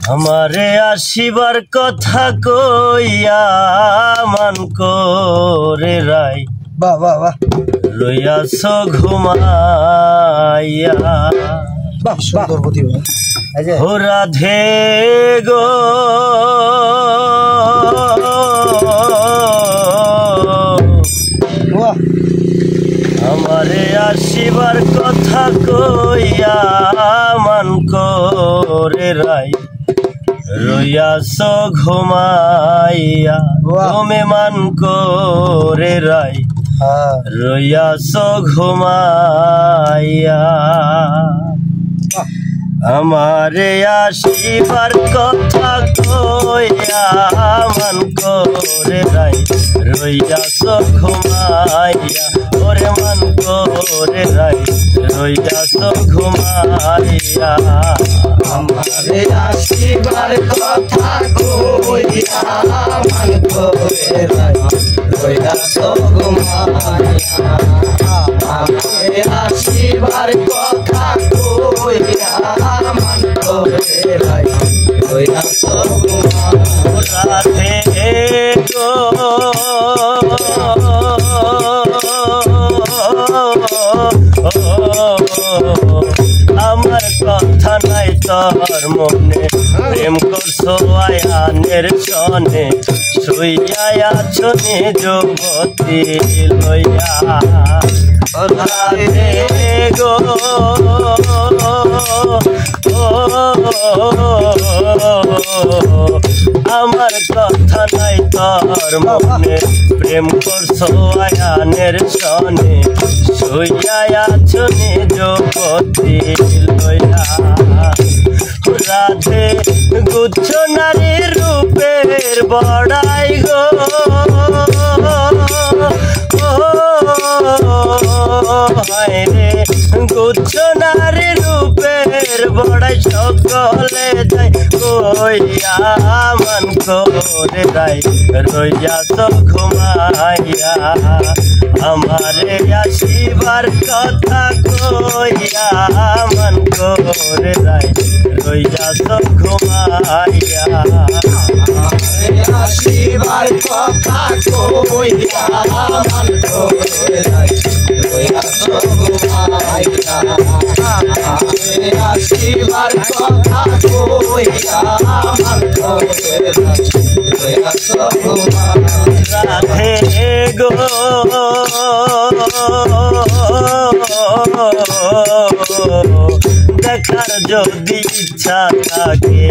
আমারে আসিবার কথা কইয়া মান করে রাই বাহ বাহ বাহ রইয়াছ ঘুমাইয়া বাহ সুন্দর প্রতিভা ও রাধে গো আমারে আসিবার কথা কইয়া মান করে রাই রইয়াছ ঘুমাইয়া তুমি মান করে রাই রইয়াছ ঘুমাইয়া আমারে আসিবার কথা কইয়া মান করে রাই রইয়াছ ঘুমাইয়া ওরে মান করে রাই রইয়াছ ঘুমাইয়া আমারে আসিবার কথা কইয়া মান করে রাই রইয়াছ ঘুমাইয়া আমারে আসিবার কথা কইয়া মান করে রাই রইয়াছ ঘুমাইয়া রাধে গো আমার কথা নাই তোর মনে প্রেম করছো আয়ানের সনে শুইয়া আছো নিজবতী লইয়া রাধে গো আমার কথা নাই তোর মনে প্রেম করছো আয়ানের সনে শুইয়া আছো নিজবতী লইয়া রাধে গুচ্ছ নারী রূপের বড়াই গো হায় রে গুচ্ছ নারী রূপের বড়াই সকলে যাই কইয়া মান করে রাই রইয়াছ ঘুমাইয়া আমারে আসিবার কথা কইয়া মান করে রাই রইয়াছ ঘুমাইয়া আসিবার কথা কইয়া মান করে রাই রইয়াছ ঘুমাইয়া আসিবার কথা কইয়া মান করে রাই রইয়াছ ঘুমাইয়া রাধে গো দেখার যদি ইচ্ছা থাকে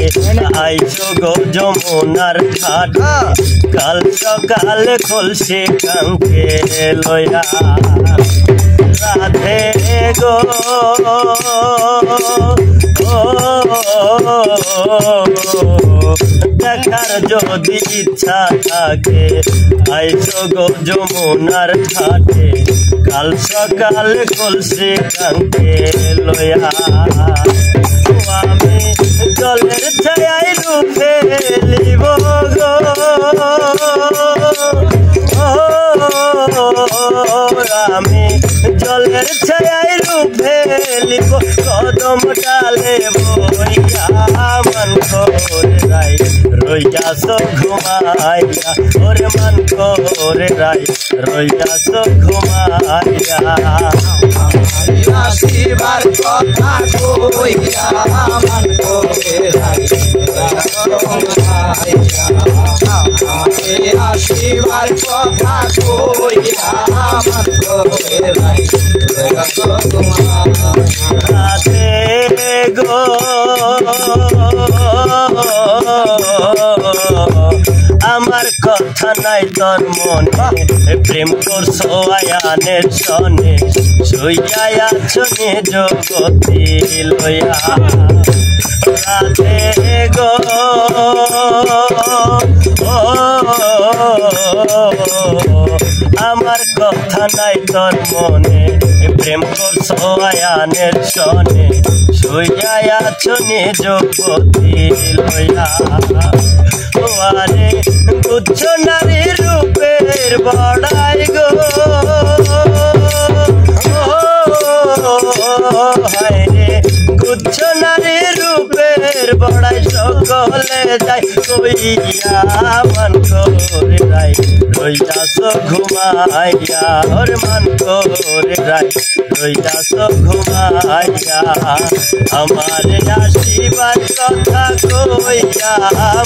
আইসো গো যমুনার ঘাট কাল সকালে খুলছে কাঙ্কে লইয়া রাধে গো দেখার যদি ইচ্ছা থাকে আইসো গো যমুনার ঘাটে কাল সকালে খুলছে কাঙ্কে লইয়া আমি জলের ছায়ায় রূপে লিব গো আমি জলের ছায়ায় রূপে লিব কদম ডালে বইয়া মান করে রাই রইয়াছ ঘুমাইয়া ওরে মান করে রাই রইয়াছ ঘুমাইয়া আসিবার কথা কইয়া মান করে রাই আসিবার কথা কইয়া মান করে রাই রাধে গো আমার কথা নাই তোর মনে প্রেম করছো আয়ানের সনে শুইয়া আছো নিজবতী লইয়া রাধে গো আমার কথা নাই তোর মনে প্রেম করছো আয়ানের সনে শুইয়া আছো নিজবতী লইয়া আরে গুচ্ছ নারী রূপের বড়াই গো হায় রে গুচ্ছ নারী রূপের রাতের বড়াই সকলে যাই কইয়া মান করে রাই রইয়াছ ঘুমাইয়া ওরে মান করে রাই রইয়াছ ঘুমাইয়া আমার আসিবার কথা কইয়া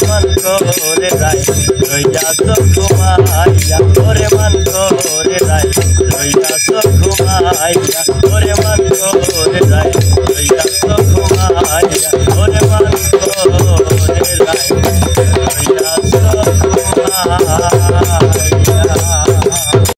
মান করে রাই রইয়াছ ঘুমাইয়া ওরে মান করে রাই রইয়াছ ঘুমাইয়া ওরে মান